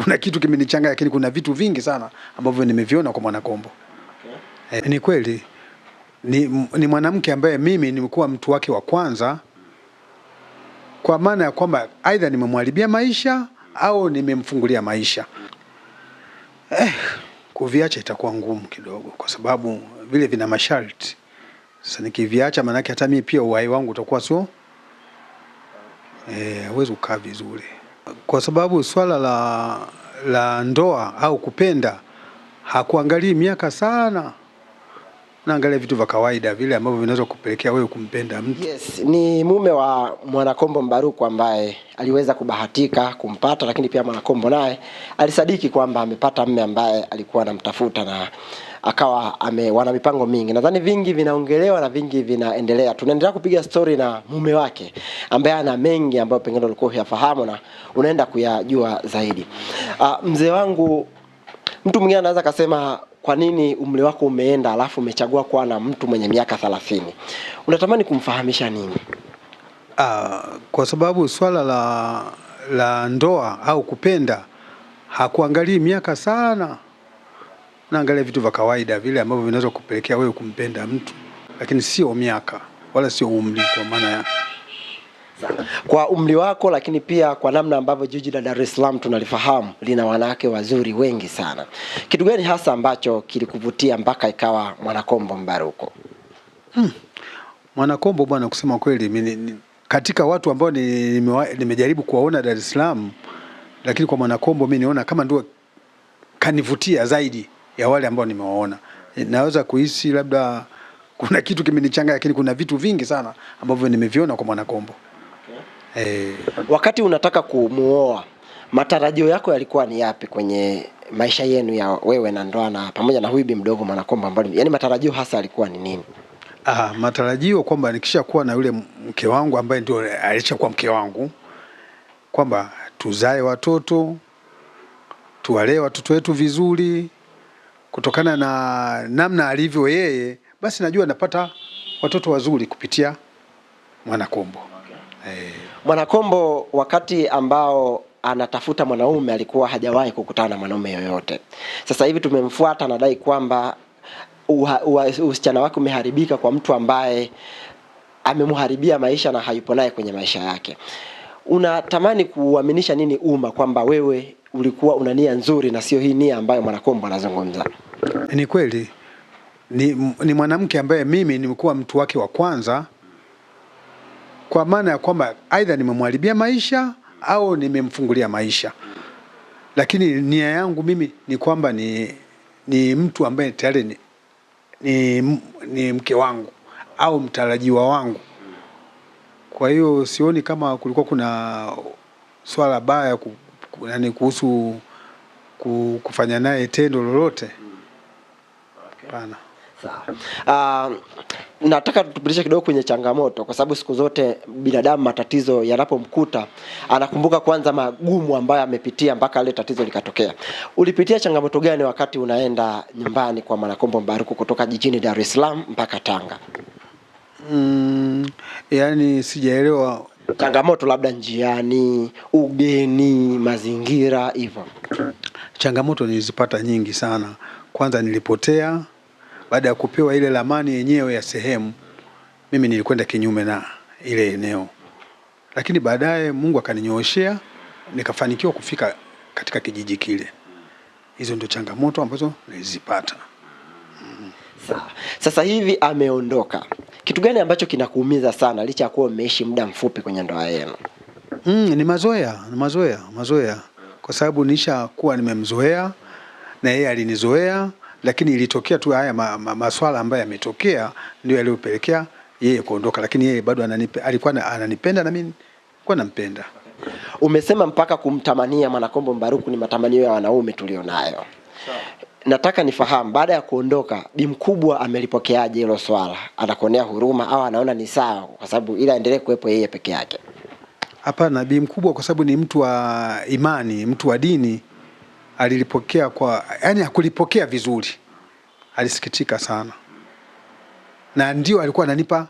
kuna kitu kimenichanganya, lakini kuna vitu vingi sana ambavyo nimeviona kwa Mwanakombo. Okay. Ni kweli ni mwanamke ambaye mimi nimekuwa mtu wake wa kwanza, kwa maana ya kwamba aidha nimemharibia maisha au nimemfungulia maisha. Kuviacha itakuwa ngumu kidogo kwa sababu vile vina masharti. Sasa nikiviacha maana hata mimi pia uhai wangu utakuwa sio hauwezi kukaa vizuri. Kwa sababu swala la ndoa au kupenda hakuangalii miaka sana. Naangalia vitu vya kawaida vile ambavyo vinaweza kupelekea wewe kumpenda mtu. Yes, ni mume wa Mwanakombo Mbaruku ambaye aliweza kubahatika kumpata, lakini pia Mwanakombo naye alisadiki kwamba amepata mume ambaye alikuwa anamtafuta na akawa wana mipango mingi. Nadhani vingi vinaongelewa na vingi vinaendelea. Tunaendelea kupiga story na mume wake ambaye ana mengi ambayo pengine ulikuwa huyafahamu na unaenda kuyajua zaidi. Mzee wangu, mtu mwingine anaweza kusema kwa nini umri wako umeenda alafu umechagua kuwa na mtu mwenye miaka 30? Unatamani kumfahamisha nini? Kwa sababu swala la ndoa au kupenda hakuangalii miaka sana. Naangalia vitu vya kawaida vile ambavyo vinaweza kupelekea wewe kumpenda mtu, lakini sio miaka wala sio umri. Kwa maana ya kwa umri wako, lakini pia kwa namna ambavyo jiji la Dar es Salaam tunalifahamu lina wanawake wazuri wengi sana, kitu gani hasa ambacho kilikuvutia mpaka ikawa Mwanakombo Mbaruku? Mwanakombo bwana, kusema kweli mimi katika watu ambao nimejaribu kuwaona Dar es Salaam, lakini kwa Mwanakombo mimi niona kama ndio kanivutia zaidi ya wale ambao nimewaona. Naweza kuhisi labda kuna kitu kimenichanganya, lakini kuna vitu vingi sana ambavyo nimeviona kwa Mwanakombo. Wakati unataka kumuoa, matarajio yako yalikuwa ni yapi kwenye maisha yenu ya wewe na ndoa na pamoja na huyu bi mdogo Mwanakombo ambaye, yani matarajio hasa yalikuwa ni nini? Matarajio kwamba nikishakuwa na yule mke wangu ambaye ndio alishakuwa mke wangu, kwamba tuzae watoto, tuwalee watoto wetu vizuri, kutokana na namna alivyo yeye, basi najua napata watoto wazuri kupitia Mwanakombo. Mwanakombo wakati ambao anatafuta mwanaume alikuwa hajawahi kukutana na mwanaume yoyote. Sasa hivi tumemfuata, anadai kwamba usichana wake umeharibika kwa mtu ambaye amemharibia maisha na hayupo naye kwenye maisha yake. Unatamani kuaminisha nini umma kwamba wewe ulikuwa una nia nzuri na sio hii nia ambayo Mwanakombo anazungumza? Ni kweli ni mwanamke ambaye mimi nimekuwa mtu wake wa kwanza, kwa maana ya kwamba aidha nimemharibia maisha au nimemfungulia maisha. Lakini nia yangu mimi ni kwamba ni mtu ambaye tayari ni mke wangu au mtarajiwa wangu. Kwa hiyo sioni kama kulikuwa kuna swala baya yani kuhusu kufanya naye tendo lolote. Hapana. Nataka tupitishe kidogo kwenye changamoto, kwa sababu siku zote binadamu matatizo yanapomkuta anakumbuka kwanza magumu ambayo amepitia mpaka ile tatizo likatokea. Ulipitia changamoto gani wakati unaenda nyumbani kwa Mwanakombo Mbaruku kutoka jijini Dar es Salaam mpaka Tanga? Yani sijaelewa. Changamoto labda njiani, ugeni, mazingira hivyo. Changamoto nilizipata nyingi sana. Kwanza nilipotea. Baada ya kupewa ile ramani yenyewe ya sehemu, mimi nilikwenda kinyume na ile eneo. Lakini baadaye Mungu akaninyoshea, nikafanikiwa kufika katika kijiji kile. Hizo ndio changamoto ambazo nilizipata. Sasa hivi ameondoka. Kitu gani ambacho kinakuumiza sana licha ya kuwa umeishi muda mfupi kwenye ndoa yenu? Ni mazoea. Kwa sababu nishakuwa nimemzoea na yeye alinizoea. Lakini ilitokea tu haya maswala ambayo yametokea ndio yaliyopelekea yeye kuondoka, lakini yeye bado alikuwa ananipenda na mimi nilikuwa nampenda. Umesema mpaka kumtamania Mwanakombo Mbaruku ni matamanio ya wanaume tulionayo. Nataka nifahamu, baada ya kuondoka bi mkubwa amelipokeaje hilo swala? Anakuonea huruma au anaona ni sawa kwa sababu ila endelee kuwepo yeye peke yake? Hapana, bi mkubwa kwa sababu ni mtu wa imani, mtu wa dini, alilipokea yani hakulipokea vizuri. Alisikitika sana. Na ndio alikuwa ananipa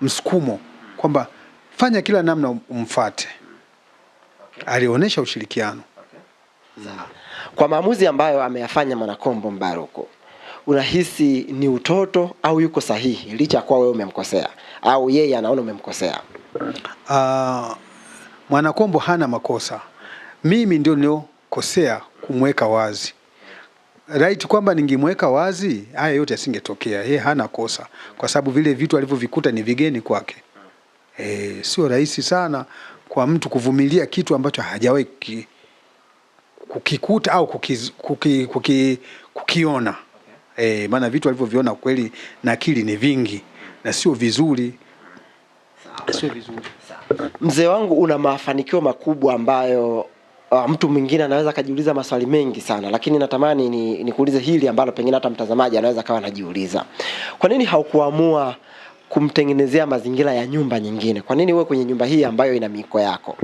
msukumo kwamba fanya kila namna umfuate. Alionyesha ushirikiano. Kwa maamuzi ambayo ameyafanya Mwanakombo Mbaruku, unahisi ni utoto au yuko sahihi licha kwa wewe umemkosea au yeye anaona umemkosea? Mwanakombo hana makosa. Mimi ndio niliokosea kumweka wazi. Right, kwamba ningemweka wazi haya yote yasingetokea. Yeye hana kosa kwa sababu vile vitu alivyovikuta ni vigeni kwake. Sio rahisi sana kwa mtu kuvumilia kitu ambacho hajawahi kukikuta au kukiona. Maana vitu alivyoviona kweli na akili ni vingi na sio vizuri. Sio vizuri. Mzee wangu, una mafanikio makubwa ambayo mtu mwingine anaweza kujiuliza maswali mengi sana, lakini natamani nikuulize hili ambalo pengine hata mtazamaji anaweza kawa anajiuliza. Kwa nini haukuamua kumtengenezea mazingira ya nyumba nyingine? Kwa nini uwe kwenye nyumba hii ambayo ina miiko yako?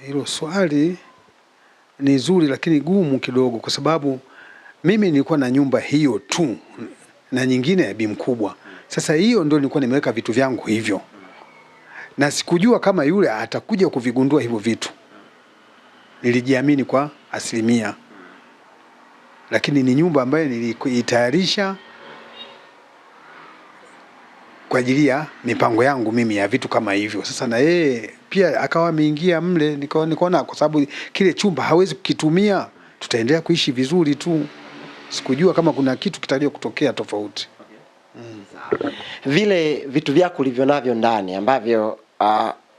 Hilo swali ni zuri lakini gumu kidogo, kwa sababu mimi nilikuwa na nyumba hiyo tu na nyingine ya bi mkubwa. Sasa hiyo ndio nilikuwa nimeweka vitu vyangu hivyo, na sikujua kama yule atakuja kuvigundua hivyo vitu. Nilijiamini kwa 100%, lakini ni nyumba ambayo nilitayarisha kwa ajili ya mipango yangu mimi ya vitu kama hivyo. Sasa na yeye pia akawa ameingia mle, nikaona kwa sababu kile chumba hawezi kukitumia, tutaendelea kuishi vizuri tu. Sikujua kama kuna kitu kitakuja kutokea tofauti. Vile vitu vyako ulivyo navyo ndani ambavyo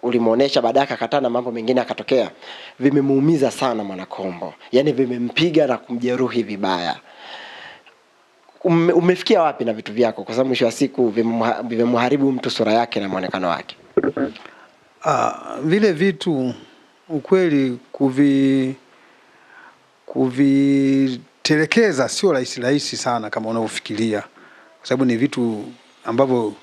ulimuonesha baadaye akakataa na mambo mengine akatokea, vimemuumiza sana Mwanakombo. Yaani vimempiga na kumjeruhi vibaya. Umefikia wapi na vitu vyako, kwa sababu mwisho wa siku vimemharibu mtu sura yake na muonekano wake? Vile vitu ukweli kuvitelekeza sio rahisi sana kama unavyofikiria, kwa sababu ni vitu ambavyo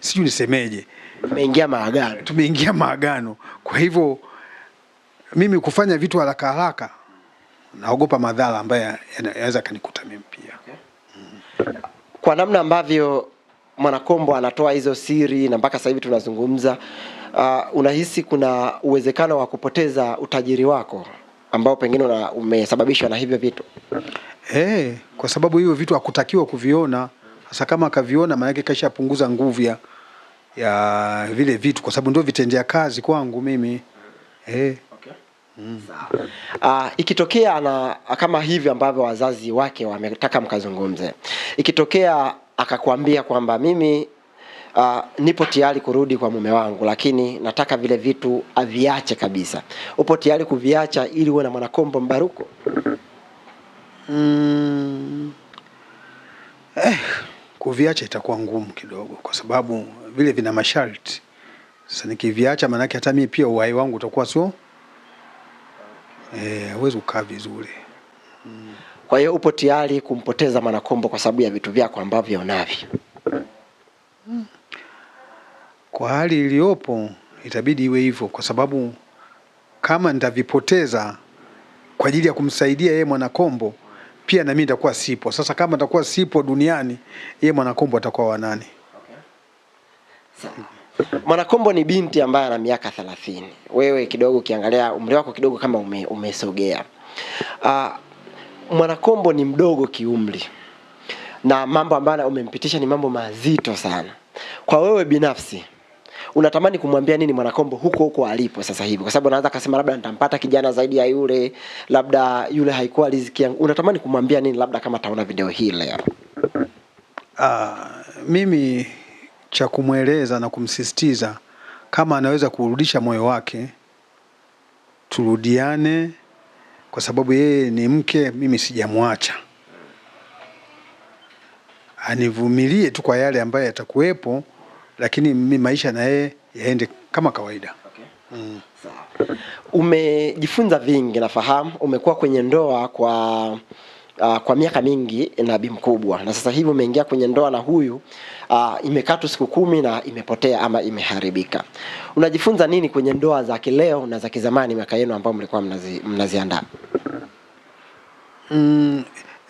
sijui nisemeje, tumeingia maagano. Kwa hivyo mimi kufanya vitu haraka naogopa madhara ambayo yanaweza kanikuta mimi pia. Kwa namna ambavyo Mwanakombo anatoa hizo siri na mpaka sasa hivi tunazungumza, unahisi kuna uwezekano wa kupoteza utajiri wako ambao pengine umesababishwa na hivyo vitu? Kwa sababu hivyo vitu hakutakiwa kuviona. Sasa kama akaviona, maana yake kashapunguza nguvu ya vile vitu, kwa sababu ndio vitendea kazi kwangu mimi. Ikitokea kama hivi ambavyo wazazi wake wametaka mkazungumze, ikitokea akakwambia kwamba mimi nipo tayari kurudi kwa mume wangu, lakini nataka vile vitu aviache kabisa, upo tayari kuviacha ili uwe na Mwanakombo Mbaruku? Kuviacha itakuwa ngumu kidogo, kwa sababu vile vina masharti. Sasa nikiviacha, maana yake hata mimi pia uhai wangu utakuwa sio hauwezi kukaa vizuri. Kwa hiyo upo tayari kumpoteza Mwanakombo kwa sababu ya vitu vyako ambavyo unavyo? Kwa hali iliyopo itabidi iwe hivyo, kwa sababu kama nitavipoteza kwa ajili ya kumsaidia yeye Mwanakombo, pia na mimi nitakuwa sipo. Sasa kama nitakuwa sipo duniani, yeye Mwanakombo atakuwa wa nani? Mwanakombo ni binti ambaye ana miaka 30. Wewe kidogo ukiangalia umri wako kidogo kama umesogea. Mwanakombo ni mdogo kiumri, na mambo ambayo umempitisha ni mambo mazito sana. Kwa wewe binafsi, unatamani kumwambia nini Mwanakombo huko alipo sasa hivi? Kwa sababu anaanza kusema labda nitampata kijana zaidi ya yule, labda yule haikuwa riziki yangu. Unatamani kumwambia nini labda kama ataona video hii leo? Mimi cha kumweleza na kumsisitiza, kama anaweza kurudisha moyo wake, turudiane, kwa sababu yeye ni mke, mimi sijamwacha. Anivumilie tu kwa yale ambayo yatakuwepo, lakini mimi maisha na yeye yaende kama kawaida. Umejifunza vingi, nafahamu umekuwa kwenye ndoa kwa miaka mingi na bi mkubwa, na sasa hivi umeingia kwenye ndoa na huyu, imekaa tu siku 10 na imepotea ama imeharibika. Unajifunza nini kwenye ndoa za kileo na za kizamani, miaka yenu ambao mlikuwa mnaziandaa?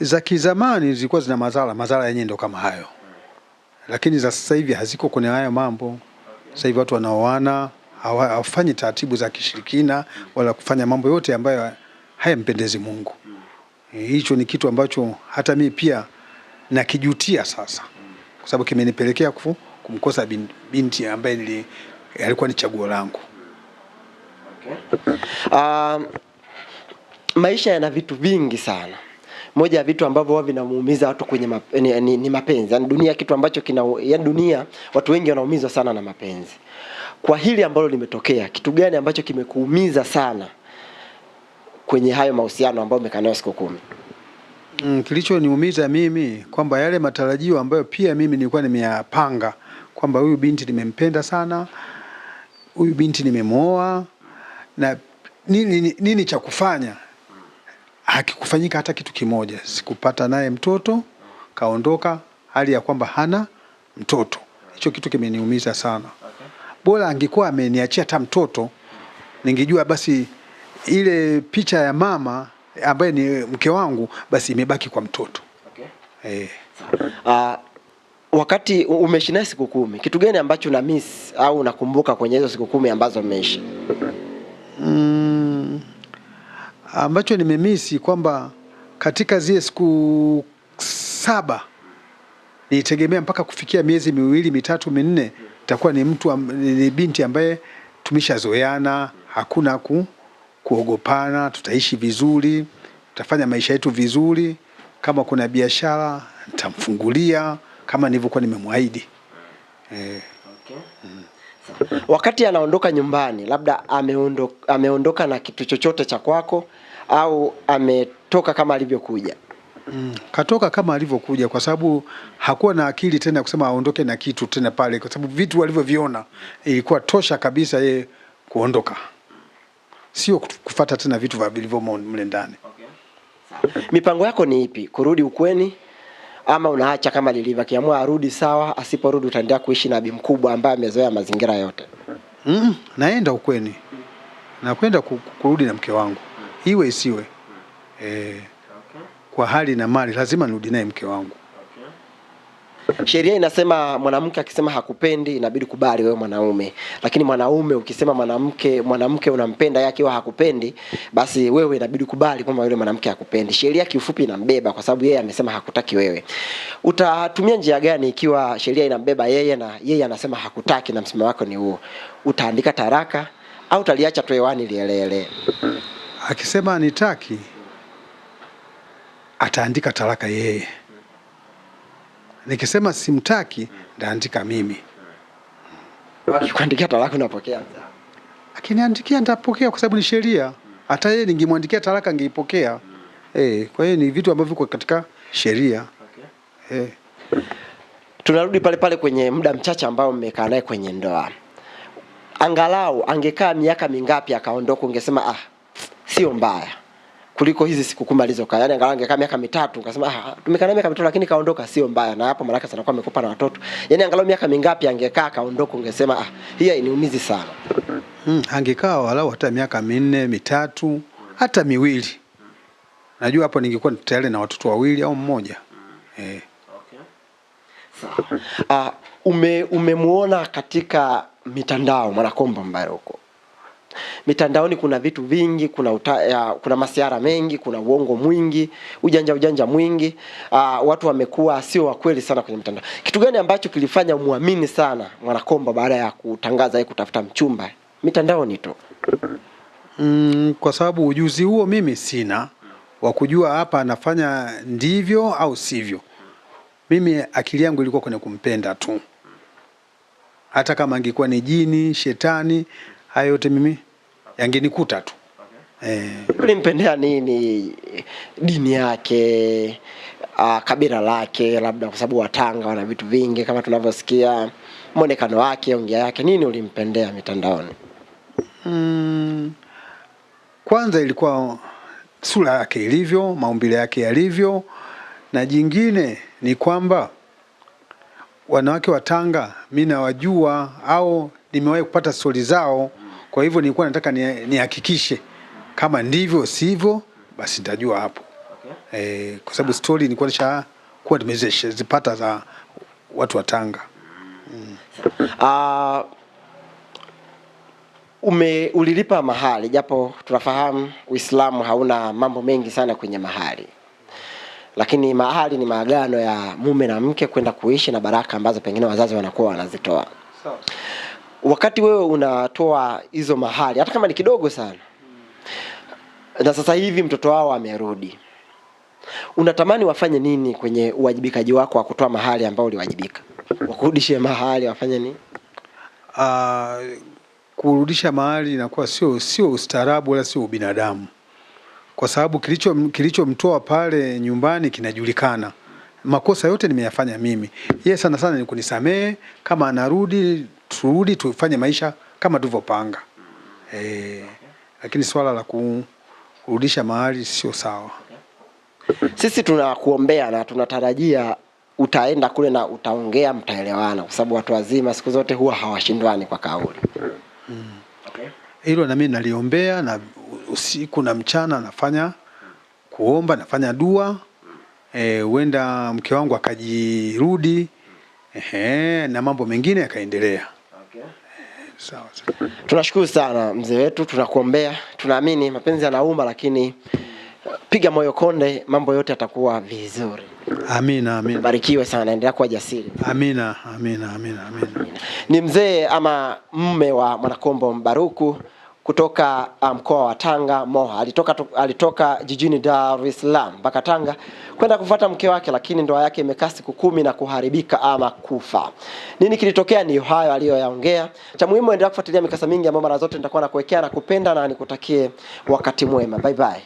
Za kizamani zilikuwa zina madhara yenyewe, ndo kama hayo. lakini za sasa hivi haziko kwenye haya mambo. Sasa hivi watu wanaoana hawafanyi taratibu za kishirikina wala kufanya mambo yote ambayo hayampendezi Mungu. Hicho ni kitu ambacho hata mimi pia nakijutia sasa, kwa sababu kimenipelekea kumkosa binti ambaye alikuwa ni chaguo langu. Maisha yana vitu vingi sana. Moja ya vitu ambavyo huwa vinamuumiza watu kwenye ni mapenzi. Yaani dunia kitu ambacho dunia watu wengi wanaumizwa sana na mapenzi. Kwa hili ambalo limetokea, kitu gani ambacho kimekuumiza sana kwenye hayo mahusiano ambayo umekaa nayo siku 10? Kilichoniumiza mimi kwamba yale matarajio ambayo pia mimi nilikuwa nimeyapanga kwamba huyu binti nimempenda sana, huyu binti nimemuoa, na nini cha kufanya, hakikufanyika hata kitu kimoja. Sikupata naye mtoto, kaondoka hali ya kwamba hana mtoto. Hicho kitu kimeniumiza sana. Bora angekuwa ameniachia hata mtoto, ningejua basi ile picha ya mama ambaye ni mke wangu basi imebaki kwa mtoto. Wakati umeishi naye siku 10, kitu gani ambacho una miss au unakumbuka kwenye hizo siku 10 ambazo umeishi? Ambacho nimemisi kwamba katika zile siku 7 nilitegemea mpaka kufikia miezi 2, 3, 4 itakuwa ni binti ambaye tumeshazoeana, hakuna kuogopana, tutaishi vizuri, tutafanya maisha yetu vizuri, kama kuna biashara nitamfungulia kama nilivyokuwa nimemwaahidi. Wakati anaondoka nyumbani, labda ameondoka na kitu chochote cha kwako au ametoka kama alivyokuja? Katoka kama alivyokuja, kwa sababu hakuwa na akili tena kusema aondoke na kitu tena pale, kwa sababu vitu walivyoviona ilikuwa tosha kabisa yeye kuondoka, sio kufuata tena vitu vilivyomo mle ndani. Mipango yako ni ipi? Kurudi ukweni ama unaacha kama lilivyo? Kiamua arudi sawa, asiporudi utaendelea kuishi na bi mkubwa ambaye amezoea mazingira yote? Naenda ukweni. Nakwenda kurudi na mke wangu. Iwe isiwe. Kwa hali na mali lazima nirudi naye mke wangu. Sheria inasema mwanamke akisema hakupendi inabidi kubali wewe mwanaume. Lakini mwanaume ukisema mwanamke unampenda yeye akiwa hakupendi, basi wewe inabidi kubali kwamba yule mwanamke hakupendi. Sheria kiufupi inambeba kwa sababu yeye amesema hakutaki wewe. Utatumia njia gani ikiwa sheria inambeba yeye na yeye anasema hakutaki na msimamo wako ni huo? Utaandika taraka au utaliacha tu hewani lielele? Akisema anitaki, ataandika taraka yeye. Nikisema simtaki, ndaandika mimi. Kuandikia talaka unapokea? Akiniandikia nitapokea kwa sababu ni sheria. Hata yeye ningemwandikia talaka angeipokea. Kwa hiyo ni vitu ambavyo viko katika sheria. Tunarudi pale pale kwenye muda mchache ambao mmekaa naye kwenye ndoa. Angalau angekaa miaka mingapi akaondoka ungesema sio mbaya kuliko hizi siku 10 alizokaa? Yaani angalau angekaa miaka 3 ukasema tumekaa miaka 3 lakini kaondoka sio mbaya, na hapo Maraka sana kwa amekupa na watoto. Yaani angalau miaka mingapi angekaa kaondoka ungesema hii hainiumizi sana? Angekaa walau hata miaka 4, 3, hata 2. Najua hapo ningekuwa tayari na watoto 2 au 1. Sawa. Umemuona katika mitandao Mwanakombo Mbaruku. Mitandaoni kuna vitu vingi, kuna masiara mengi, kuna uongo mwingi, ujanja mwingi. Watu wamekuwa sio wa kweli sana kwenye mitandao. Kitu gani ambacho kilifanya muamini sana Mwanakombo baada ya kutangaza yeye kutafuta mchumba mitandaoni tu? Kwa sababu ujuzi huo mimi sina wa kujua hapa anafanya ndivyo au sivyo. Mimi akili yangu ilikuwa kwenye kumpenda tu. Hata kama angekuwa ni jini, shetani, hayo yote mimi yangenikuta tu. Ulimpendea nini? Dini yake, kabila lake, labda kwa sababu Watanga wana vitu vingi kama tunavyosikia, muonekano wake, ongea yake, nini ulimpendea mitandaoni? Kwanza ilikuwa sura yake ilivyo, maumbile yake yalivyo, na jingine ni kwamba wanawake wa Tanga mimi nawajua au nimewahi kupata stori zao. Kwa hivyo nilikuwa nataka nihakikishe kama ndivyo sivyo, basi nitajua hapo. Kwa sababu story nilikuwa nimezipata za watu wa Tanga. Ulilipa mahali, japo tunafahamu Uislamu hauna mambo mengi sana kwenye mahali, lakini mahali ni maagano ya mume na mke kwenda kuishi na baraka ambazo pengine wazazi wanakuwa wanazitoa. Wakati wewe unatoa hizo mahali, hata kama ni kidogo sana, na sasa hivi mtoto wao amerudi, unatamani wafanye nini kwenye uwajibikaji wako wa kutoa mahali ambao uliwajibika? Wakurudishie mahali wafanye nini? Kurudisha mahali inakuwa sio ustaarabu wala sio ubinadamu, kwa sababu kilichomtoa pale nyumbani kinajulikana. Makosa yote nimeyafanya mimi, yeye sana sana ni kunisamehe. Kama anarudi, turudi tufanye maisha kama tulivyopanga. Lakini swala la kurudisha mahali sio sawa. Sisi tunakuombea na tunatarajia utaenda kule na utaongea, mtaelewana, kwa sababu watu wazima siku zote huwa hawashindwani kwa kauli. Hilo na mimi naliombea, na usiku na mchana nafanya kuomba, nafanya dua, huenda mke wangu akajirudi, na mambo mengine yakaendelea. Sawa. Tunashukuru sana mzee wetu, tunakuombea. Tunaamini mapenzi yanauma, lakini piga moyo konde, mambo yote yatakuwa vizuri. Amina. Barikiwe sana, endelea kuwa jasiri. Amina. Ni mzee ama mume wa Mwanakombo Mbaruku kutoka mkoa wa Tanga, Moha. Alitoka jijini Dar es Salaam mpaka Tanga kwenda kufuata mke wake, lakini ndoa yake imekaa siku 10 na kuharibika ama kufa. Nini kilitokea? Ni hayo aliyoyaongea. Cha muhimu, endelea kufuatilia mikasa mingi ambayo mara zote nitakuwa nakuwekea na kupenda, na nikutakie wakati mwema. Bye bye.